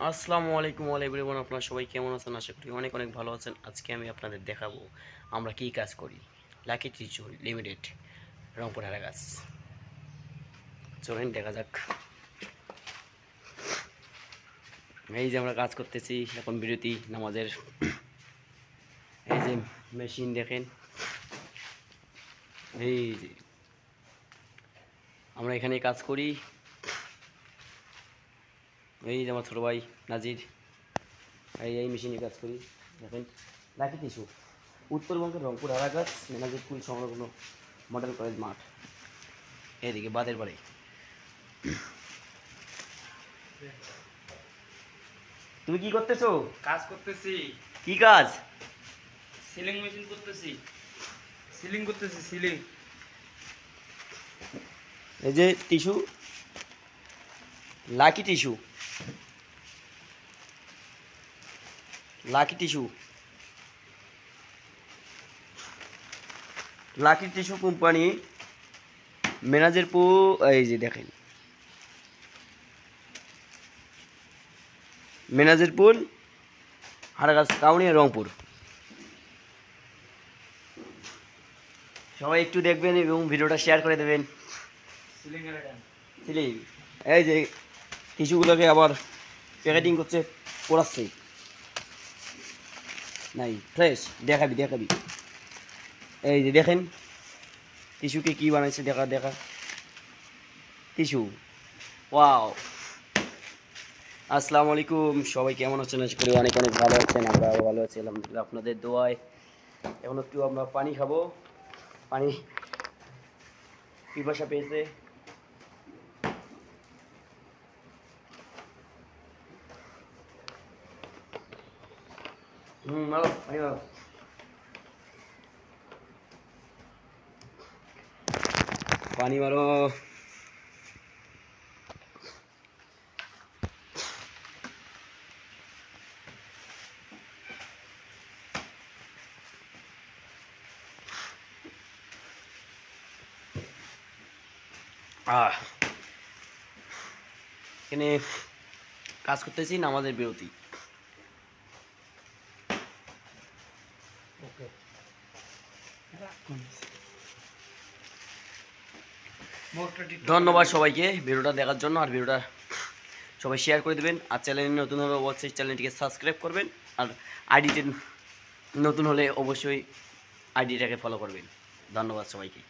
আসসালামু আলাইকুম এভরিওয়ান, আপনারা সবাই কেমন আছেন? আশা করি অনেক অনেক ভালো আছেন। আজকে আমি আপনাদের দেখাবো আমরা কি কাজ করি। লাকি ত্রিচুল লিমিটেড, রংপুর হারাগাছ। চলেন দেখা যাক। এই যে আমরা কাজ করতেছি, এখন বিরতি নামাজের। এই যে মেশিন দেখেন, এই যে আমরা এখানে কাজ করি। এই যে আমার ছোটো ভাই নাজির, এই মেশিনে কাজ করি। দেখেন লাকি টিস্যু, উত্তরবঙ্গের রংপুর হারাগাছ মেনাজির স্কুল সংলগ্ন মডেল কলেজ মাঠ, এদিকে বাদের বাড়ি। তুমি কি করতেছো? কাজ করতেছি। কি কাজ? সিলিং মেশিন করতেছি, সিলিং করতেছি, সিলিং। এই যে tissue, lucky tissue, lucky tissue, lucky tissue company Menajerpur. এই যে দেখেন মেনাজেরপুর হারাগাছ কাউনিয়া রংপুর। সবাই একটু দেখবেন এবং ভিডিওটা শেয়ার করে দেবেন। সিলিং, এই যে টিস্যুগুলোকে আবার প্যাকেটিং করছে, পোড়াচ্ছে। নাই ফ্রেশ, দেখাবি দেখাবি। এই যে দেখেন টিস্যুকে কি বানাইছে, দেখা দেখা টিস্যু। ওয়াও! আসসালামু আলাইকুম, সবাই কেমন আছেন? আশা করি অনেক অনেক ভালো আছেন। আমরাও ভালো আছি আলহামদুলিল্লাহ, আপনাদের দোয়ায়। এখন একটু আমরা পানি খাবো, পানি পিপাসা পেয়েছে। ভালো পানি ভালো। পানি মারো। এখানে কাজ করতেছি, নামাজের বিরতি। ধন্যবাদ সবাইকে ভিডিওটা দেখার জন্য। আর ভিডিওটা সবাই শেয়ার করে দেবেন। আর চ্যানেলে নতুন হলে অবশ্যই চ্যানেলটিকে সাবস্ক্রাইব করবেন। আর আইডিতে নতুন হলে অবশ্যই আইডিটাকে ফলো করবেন। ধন্যবাদ সবাইকে।